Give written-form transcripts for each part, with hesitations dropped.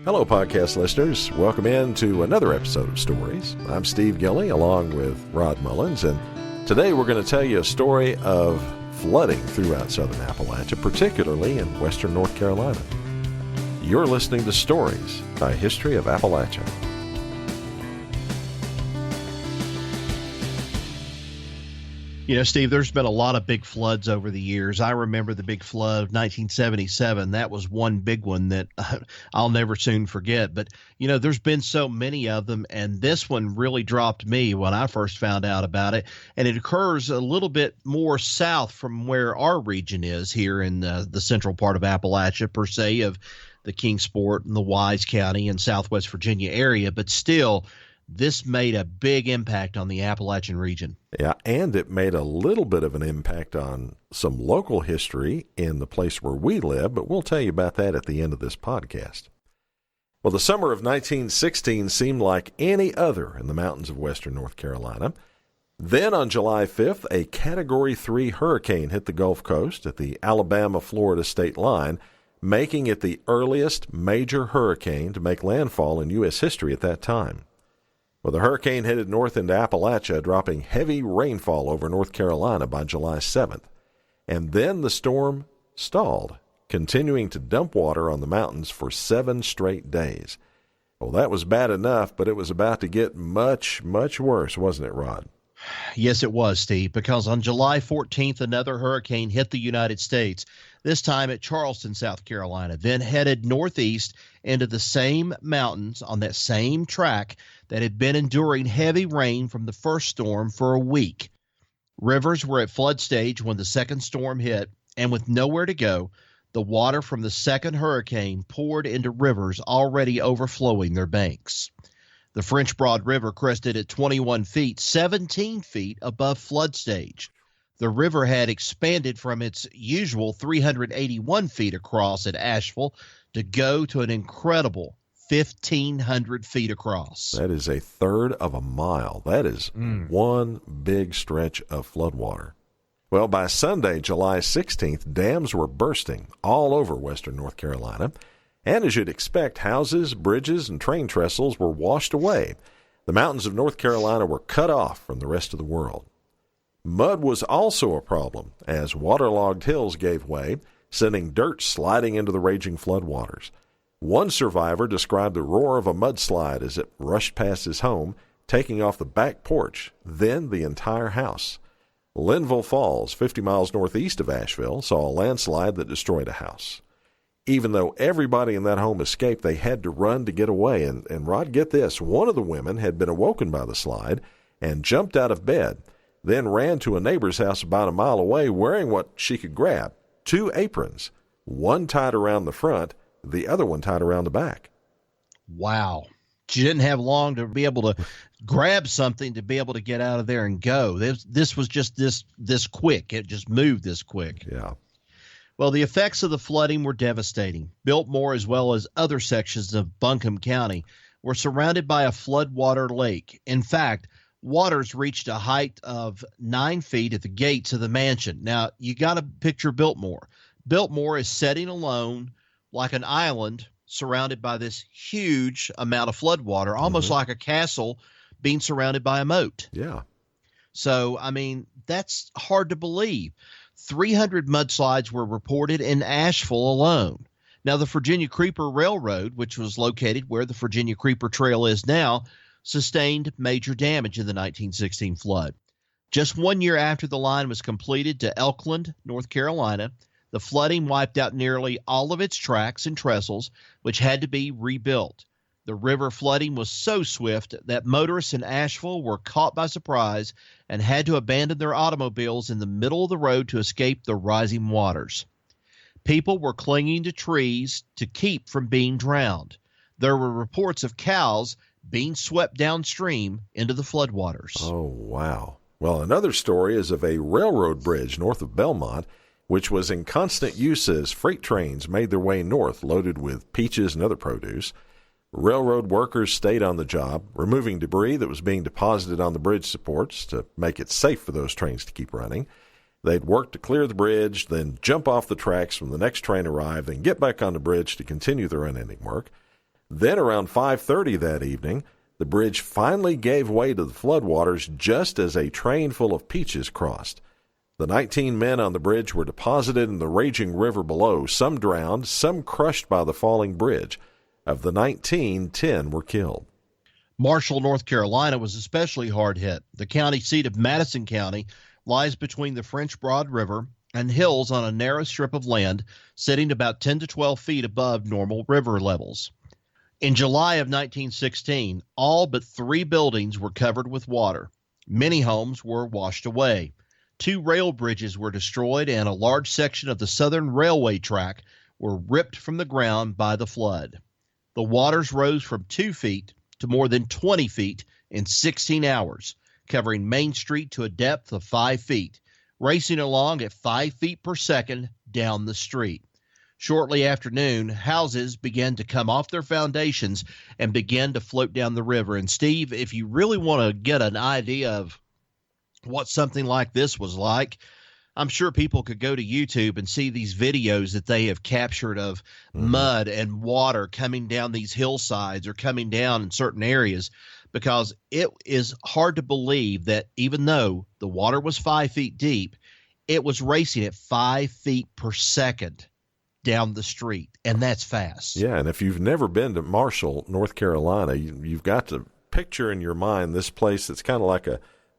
Hello, podcast listeners. Welcome in to another episode of Stories. I'm Steve Gilley, along with Rod Mullins, and today we're going to tell you a story of flooding throughout southern Appalachia, particularly in western North Carolina. You're listening to Stories, a History of Appalachia. You know, Steve, there's been a lot of big floods over the years. I remember the big flood of 1977. That was one big one that I'll never soon forget. But, you know, there's been so many of them, and this one really dropped me when I first found out about it. And it occurs a little bit more south from where our region is here in the central part of Appalachia, per se, of the Kingsport and the Wise County and Southwest Virginia area. But still, this made a big impact on the Appalachian region. Yeah, and it made a little bit of an impact on some local history in the place where we live, but we'll tell you about that at the end of this podcast. Well, the summer of 1916 seemed like any other in the mountains of western North Carolina. Then on July 5th, a Category 3 hurricane hit the Gulf Coast at the Alabama-Florida state line, making it the earliest major hurricane to make landfall in U.S. history at that time. Well, the hurricane headed north into Appalachia, dropping heavy rainfall over North Carolina by July 7th. And then the storm stalled, continuing to dump water on the mountains for 7 straight days. Well, that was bad enough, but it was about to get much, much worse, wasn't it, Rod? Yes, it was, Steve, because on July 14th, another hurricane hit the United States, this time at Charleston, South Carolina, then headed northeast into the same mountains on that same track that had been enduring heavy rain from the first storm for a week. Rivers were at flood stage when the second storm hit, and with nowhere to go, the water from the second hurricane poured into rivers already overflowing their banks. The French Broad River crested at 21 feet, 17 feet above flood stage. The river had expanded from its usual 381 feet across at Asheville to go to an incredible 1,500 feet across. That is a third of a mile. That is one big stretch of floodwater. Well, by Sunday, July 16th, dams were bursting all over western North Carolina. And as you'd expect, houses, bridges, and train trestles were washed away. The mountains of North Carolina were cut off from the rest of the world. Mud was also a problem, as waterlogged hills gave way, sending dirt sliding into the raging floodwaters. One survivor described the roar of a mudslide as it rushed past his home, taking off the back porch, then the entire house. Linville Falls, 50 miles northeast of Asheville, saw a landslide that destroyed a house. Even though everybody in that home escaped, they had to run to get away. And Rod, get this, one of the women had been awoken by the slide and jumped out of bed, then ran to a neighbor's house about a mile away wearing what she could grab, 2 aprons, one tied around the front, the other one tied around the back. Wow. She didn't have long to be able to grab something to be able to get out of there and go. This was just this quick. It just moved this quick. Yeah. Well, the effects of the flooding were devastating. Biltmore, as well as other sections of Buncombe County, were surrounded by a floodwater lake. In fact, waters reached a height of 9 feet at the gates of the mansion. Now, you got to picture Biltmore. Biltmore is sitting alone like an island surrounded by this huge amount of floodwater, almost like a castle being surrounded by a moat. Yeah. So, I mean, that's hard to believe. 300 mudslides were reported in Asheville alone. Now, the Virginia Creeper Railroad, which was located where the Virginia Creeper Trail is now, sustained major damage in the 1916 flood. Just 1 year after the line was completed to Elkland, North Carolina, the flooding wiped out nearly all of its tracks and trestles, which had to be rebuilt. The river flooding was so swift that motorists in Asheville were caught by surprise and had to abandon their automobiles in the middle of the road to escape the rising waters. People were clinging to trees to keep from being drowned. There were reports of cows being swept downstream into the floodwaters. Oh, wow. Well, another story is of a railroad bridge north of Belmont, which was in constant use as freight trains made their way north loaded with peaches and other produce. Railroad workers stayed on the job, removing debris that was being deposited on the bridge supports to make it safe for those trains to keep running. They'd work to clear the bridge, then jump off the tracks when the next train arrived, then get back on the bridge to continue their unending work. Then around 5:30 that evening, the bridge finally gave way to the floodwaters just as a train full of peaches crossed. The 19 men on the bridge were deposited in the raging river below, some drowned, some crushed by the falling bridge. Of the 19, 10 were killed. Marshall, North Carolina was especially hard hit. The county seat of Madison County lies between the French Broad River and hills on a narrow strip of land sitting about 10 to 12 feet above normal river levels. In July of 1916, all but 3 buildings were covered with water. Many homes were washed away. 2 rail bridges were destroyed, and a large section of the Southern Railway track were ripped from the ground by the flood. The waters rose from 2 feet to more than 20 feet in 16 hours, covering Main Street to a depth of 5 feet, racing along at 5 feet per second down the street. Shortly after noon, houses began to come off their foundations and began to float down the river. And Steve, if you really want to get an idea of what something like this was like, I'm sure people could go to YouTube and see these videos that they have captured of mud and water coming down these hillsides or coming down in certain areas, because it is hard to believe that even though the water was 5 feet deep, it was racing at 5 feet per second down the street, and that's fast. Yeah, and if you've never been to Marshall, North Carolina, you've got to picture in your mind this place that's kind of like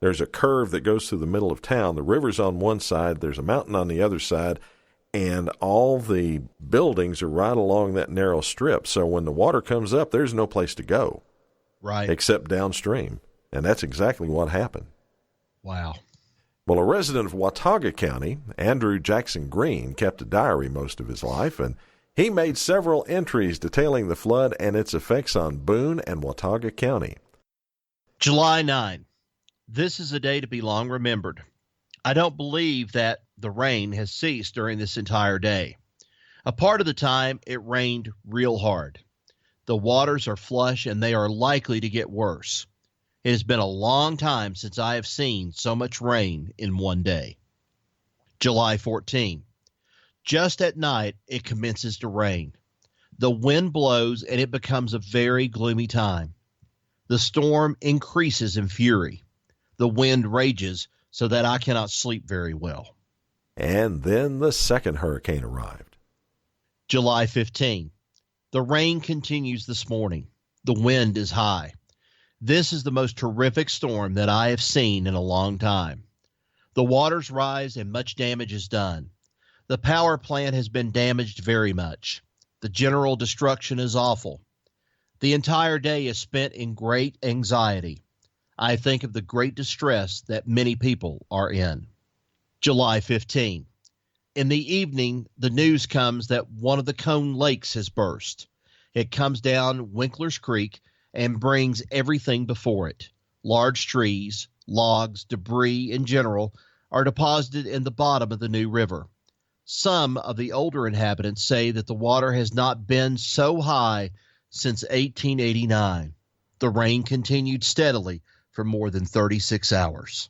there's a curve that goes through the middle of town. The river's on one side, there's a mountain on the other side, and all the buildings are right along that narrow strip. So when the water comes up, there's no place to go. Right. Except downstream. And that's exactly what happened. Wow. Well, a resident of Watauga County, Andrew Jackson Green, kept a diary most of his life, and he made several entries detailing the flood and its effects on Boone and Watauga County. July 9. This is a day to be long remembered. I don't believe that the rain has ceased during this entire day. A part of the time, it rained real hard. The waters are flush, and they are likely to get worse. It has been a long time since I have seen so much rain in one day. July 14. Just at night, it commences to rain. The wind blows, and it becomes a very gloomy time. The storm increases in fury. The wind rages so that I cannot sleep very well. And then the second hurricane arrived. July 15. The rain continues this morning. The wind is high. This is the most terrific storm that I have seen in a long time. The waters rise and much damage is done. The power plant has been damaged very much. The general destruction is awful. The entire day is spent in great anxiety. I think of the great distress that many people are in. July 15. In the evening, the news comes that one of the Cone Lakes has burst. It comes down Winkler's Creek and brings everything before it. Large trees, logs, debris in general are deposited in the bottom of the new river. Some of the older inhabitants say that the water has not been so high since 1889. The rain continued steadily for more than 36 hours.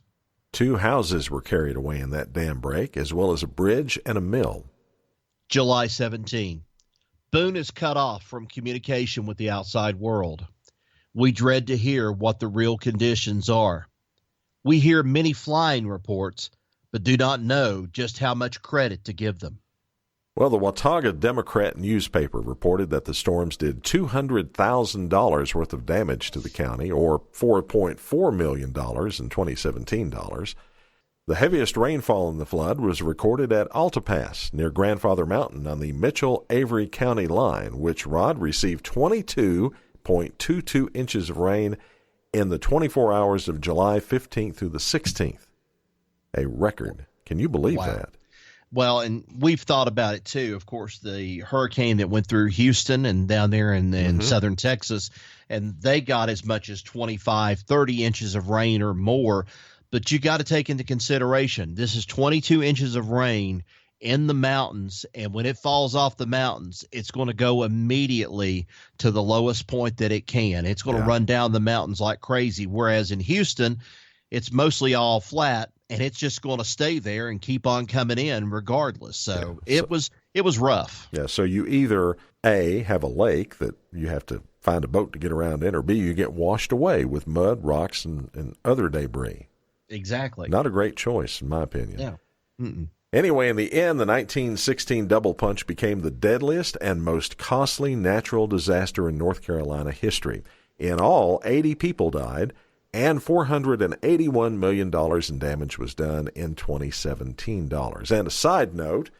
2 houses were carried away in that dam break, as well as a bridge and a mill. July 17. Boone is cut off from communication with the outside world. We dread to hear what the real conditions are. We hear many flying reports, but do not know just how much credit to give them. Well, the Watauga Democrat newspaper reported that the storms did $200,000 worth of damage to the county, or $4.4 million in 2017 dollars. The heaviest rainfall in the flood was recorded at Alta Pass, near Grandfather Mountain on the Mitchell-Avery County line, which Rod received 22.22 inches of rain in the 24 hours of July 15th through the 16th. A record. Can you believe that? Well, and we've thought about it too. Of course, the hurricane that went through Houston and down there in southern Texas, and they got as much as 25, 30 inches of rain or more. But you got to take into consideration, this is 22 inches of rain in the mountains, and when it falls off the mountains, it's going to go immediately to the lowest point that it can. It's going to run down the mountains like crazy, whereas in Houston, it's mostly all flat, and it's just going to stay there and keep on coming in regardless. So it was it was rough. Yeah, so you either, A, have a lake that you have to find a boat to get around in, or B, you get washed away with mud, rocks, and other debris. Exactly. Not a great choice, in my opinion. Yeah. Mm-mm. Anyway, in the end, the 1916 double punch became the deadliest and most costly natural disaster in North Carolina history. In all, 80 people died, and $481 million in damage was done in 2017 dollars. And a side note,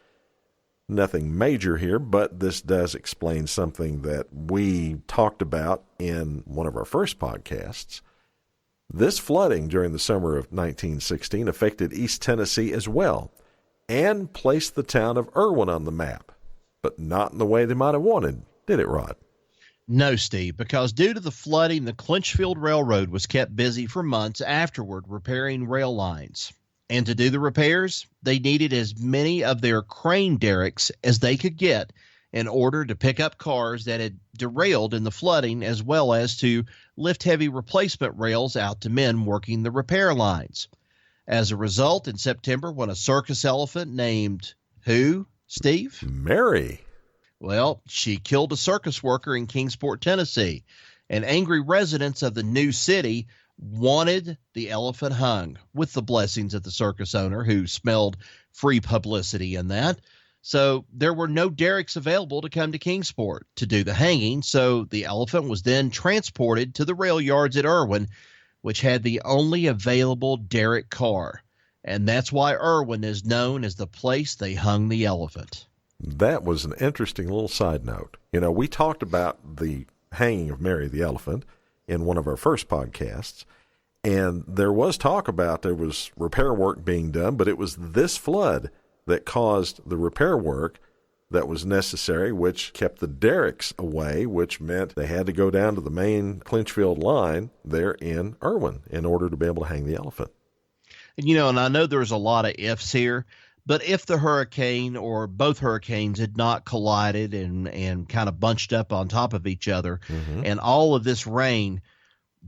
nothing major here, but this does explain something that we talked about in one of our first podcasts. This flooding during the summer of 1916 affected East Tennessee as well, and placed the town of Erwin on the map, but not in the way they might have wanted, did it, Rod? No, Steve, because due to the flooding, the Clinchfield Railroad was kept busy for months afterward repairing rail lines. And to do the repairs, they needed as many of their crane derricks as they could get in order to pick up cars that had derailed in the flooding, as well as to lift heavy replacement rails out to men working the repair lines. As a result, in September, when a circus elephant named who, Steve? Mary. Well, she killed a circus worker in Kingsport, Tennessee, and angry residents of the new city wanted the elephant hung, with the blessings of the circus owner, who smelled free publicity in that. So there were no derricks available to come to Kingsport to do the hanging, so the elephant was then transported to the rail yards at Erwin, which had the only available derrick car. And that's why Erwin is known as the place they hung the elephant. That was an interesting little side note. You know, we talked about the hanging of Mary the elephant in one of our first podcasts, and there was talk about there was repair work being done, but it was this flood that caused the repair work that was necessary, which kept the derricks away, which meant they had to go down to the main Clinchfield line there in Erwin in order to be able to hang the elephant. And, you know, and I know there's a lot of ifs here, but if the hurricane or both hurricanes had not collided and kind of bunched up on top of each other and all of this rain,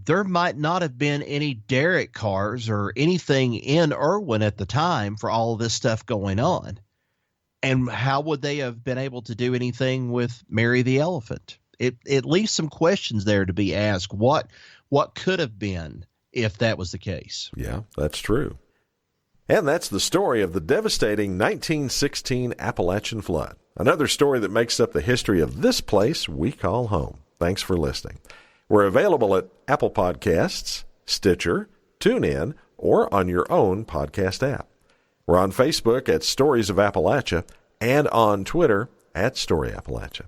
there might not have been any derrick cars or anything in Erwin at the time for all of this stuff going on. And how would they have been able to do anything with Mary the elephant? It leaves some questions there to be asked. What could have been if that was the case? Yeah, that's true. And that's the story of the devastating 1916 Appalachian flood. Another story that makes up the history of this place we call home. Thanks for listening. We're available at Apple Podcasts, Stitcher, TuneIn, or on your own podcast app. We're on Facebook at Stories of Appalachia and on Twitter at Story Appalachia.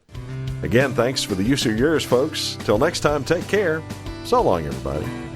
Again, thanks for the use of your ears, folks. Till next time, take care. So long, everybody.